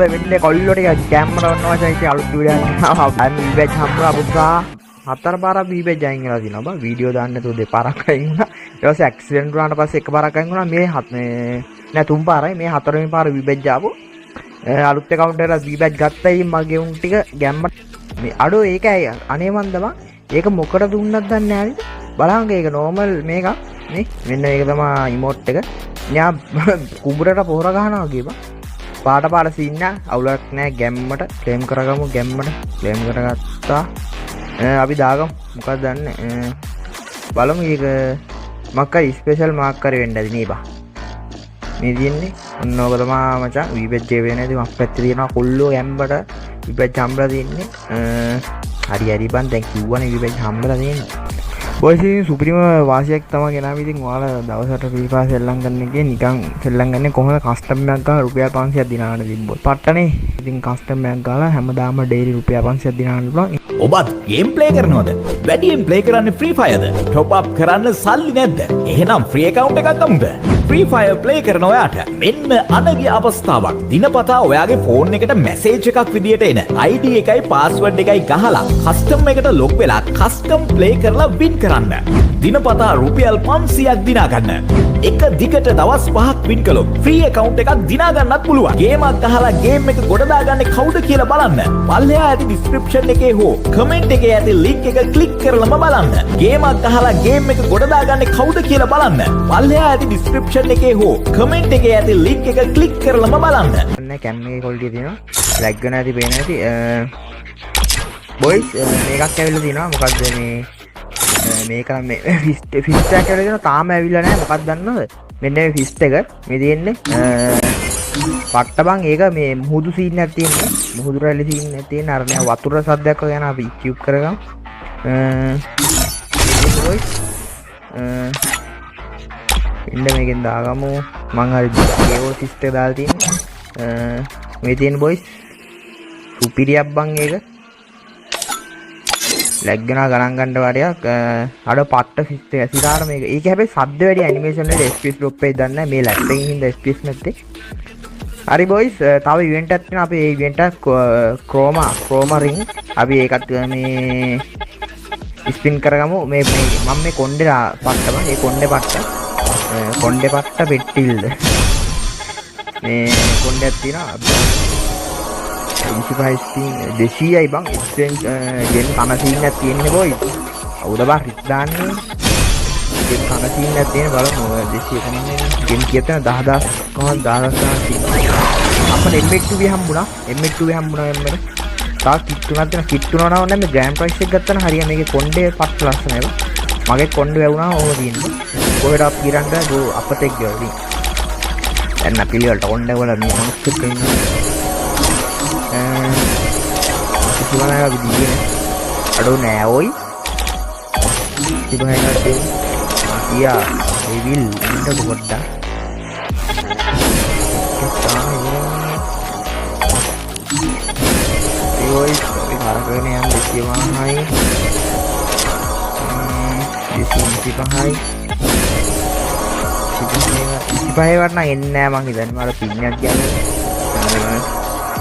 වෙන්නේ කොල්ලෝ ටික කැමරා ඔන්න වශයෙන් ඉතින් අලුත් වීඩියෝ එකක් ආවා. අපි බීබෙජ් හම්බුනා පුතා. හතර පාරක් බීබෙජ් අයින් වෙලා තිනවා බා. වීඩියෝ දාන්න නැතුව දෙපාරක් අයින් වුණා. ඊට පස්සේ ඇක්සිඩන්ට් වුණාට පස්සේ එකපාරක් අයින් වුණා. මේ නෑ තුන් පාරයි. මේ හතරවෙනි පාර බීබෙජ් ආපු. අලුත් account එකකට බීබෙජ් ගත්තයි මගේ උන් ටික ගැම්මට මේ අඩෝ ඒකයි අනේ මන්ද බං. ඒක මොකට දුන්නත් දන්නේ නැහැ නේද? බලන්න ඒක normal මේක නේ. මෙන්න මේක තමයි emote එක. න්යා කුඹරට පොහොර ගහනවා වගේ බං. පාට සීන්න අවුලක් නෑ ගැම්මට ක්ලේම් කරගමු ගැම්මට ක්ලේම් කරගත්තා අපි දාගමු මොකක්ද දන්නේ බලමු මේක මක්කයි ස්පෙෂල් මාක් කරේ වෙන්න ඇති නේ බා මේ තියෙන්නේ ඔන්න ඔක තමයි මචං වීබෙජ් එක වෙන්නේ මක් පැත්තේ තියෙනවා කොල්ලෝ ගැම්මට වීබෙජ් හම්බලා තියෙන්නේ හරි බං දැන් කිව්වනේ වීබෙජ් හම්බලා තියෙන්නේ බොයිස් ඉතින් සුපිරිම වාසියක් තමයි ගෙනාවි ඉතින් ඔයාලා දවසට ෆ්‍රී ෆයර් සෙල්ලම් ගන්න එකේ නිකන් සෙල්ලම් ගන්නේ කොහොමද කස්ටම් එකක් ගාලා රුපියල් 500ක් දිනාගන්න තිබ්බොත් පට්ටනේ ඉතින් කස්ටම් එකක් ගාලා හැමදාම ඩේලි රුපියල් 500ක් දිනාගන්න පුළුවන් ඔබත් ගේම් ප්ලේ කරනවද වැඩියෙන් ප්ලේ කරන්නේ ෆ්‍රී ෆයර්ද টොප් අප් කරන්න සල්ලි නැද්ද එහෙනම් ෆ්‍රී account එකක් ගමුද ෆ්‍රී ෆයර් ප්ලේ කරන ඔයාට මෙන්න අනගිය අවස්ථාවක් දිනපතා ඔයාගේ ෆෝන් එකට මැසේජ් එකක් විදියට එන ID එකයි පාස්වර්ඩ් එකයි ගහලා කස්ටම් එකට ලොග් වෙලා කස්ටම් ප්ලේ කරලා වින් කරන්න දිනපතා රුපියල් 500ක් දිනා ගන්න එක දිගට දවස් 5ක් වින් කළොත් ෆ්‍රී account එකක් දිනා ගන්නත් පුළුවන් ගේමක් ගහලා ගේම් එක ගොඩ දාගන්නේ කවුද කියලා බලන්න පල්ලෙහා ඇති description එකේ හෝ කමෙන්ට් එකේ ඇති link එක ක්ලික් කරලම බලන්න ගේමක් ගහලා ගේම් එක ගොඩ දාගන්නේ කවුද කියලා බලන්න පල්ලෙහා ඇති description එකේ හෝ කමෙන්ට් එකේ ඇති link එක ක්ලික් කරලම බලන්න ඔන්න කැම් එකේ quality තියෙනවා lag ගන්න ඇති පේන ඇති boys මේකක් ඇවිල්ලා තියෙනවා මොකද්ද මේක මේ ෆිස්ට් එකක් ඇවිල්ලා තියෙනවා තාම ඇවිල්ලා නැහැ මොකක්ද දන්නවද මෙන්න මේ ෆිස්ට් එක මේ තියෙන්නේ පට්ට බං ඒක මේ මුහුදු සීන් එකක් තියෙන්නේ මුහුදු රැලි සීන් එකක් තියෙන අර නෑ වතුර සද්දයක් වගේ යන අපි කියුබ් කරගමු boys ඉන්න මේකෙන් දාගමු මං හරි ඒවෝ ෆිස්ට් එක දාලා තියෙන්නේ මේ තියෙන boys සුපිරියක් බං ඒක ලැග් ගනා ගණන් ගන්න වඩයක් අර පට්ට ෆිස්ට් එක සිතාර මේක ඒක හැබැයි සද්ද වැඩි ඇනිමේෂන් වල FPS drop එක දන්නේ නැහැ මේ ලැප් එකකින් හින්දා FPS නැත්තේ හරි boys තව ඉවෙන්ට් එකක් තියෙනවා අපි ඒ ඉවෙන්ට් එක ක්‍රෝමා රින් අපි ඒකත් මේ ස්පින් කරගමු මේ මම මේ කොණ්ඩේ පට්ට බං ඒ කොණ්ඩේ පට්ට පෙට්ටිල්ද මේ කොණ්ඩයක් තියෙනවා 200යි බං එක්ස්චේන්ජ් ගෙන් කන සීන් එකක් තියෙන්නේ boys අවුද බං රික් දාන්නේ ගෙන් කන සීන් එකක් තියෙන බලමු 200 කමන්නේ ගෙන් කියතන 10000 කොහොමද 10000 අපේ M2 හම්බුණා එම්මෙට තා කිට්ටුනක් දෙන කිට්ටුනවා නම් මේ ග්‍රෑන්ඩ් ප්‍රයිස් එක ගත්තා නම් හරිය මේකේ කොණ්ඩේ පට්ට ලස්සනයි බං මගේ කොණ්ඩේ වැවුනා ඕක තියෙන්නේ කොහෙද අප් ගිරන්ද අපතෙක් ගියා දැන් අපි පිළිවෙලට කොණ්ඩේ වල මේ මොනක්ද කියන්නේ Gimana lagi begini? Aduh neoi. Gimana lagi? Iya, Evil, ini udah bekerja. Yoi, tapi harga ini yang di sini mahal. Di sini mahal. Di sini warna ini emang kita malah pinnya aja.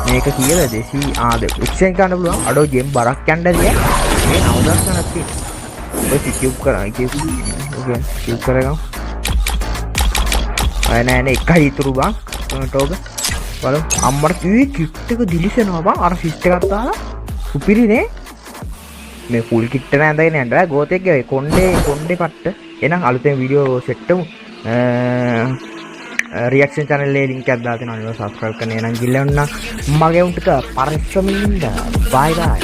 මේක කියලා 200 ආද exchange කරන්න පුළුවන් අඩෝ gem බරක් යන්න දිය මේ 9000 ගණක් තියෙනවා ඔය කියුබ් කරා ඕකේ කියුබ් කරගමු අය නෑනේ එකයි ඉතුරු බං ටෝග බලමු අම්මට කිව්වේ කිට් එක දිලිසෙනවා බං අර ෆිස්ට් එකක් දාලා සුපිරිනේ මේ ෆුල් කිට් එක ඇඳගෙන යන්න බෑ ගෝතෙක් ගේ කොණ්ඩේ පට්ට එහෙනම් අලුතෙන් වීඩියෝ සෙට් කරමු रिएक्शन चैनल ले लिंक कर दाते ना सब्सक्राइब करने ना गिल्ले उन्ना मगे उनका परिश्रम बाय बाय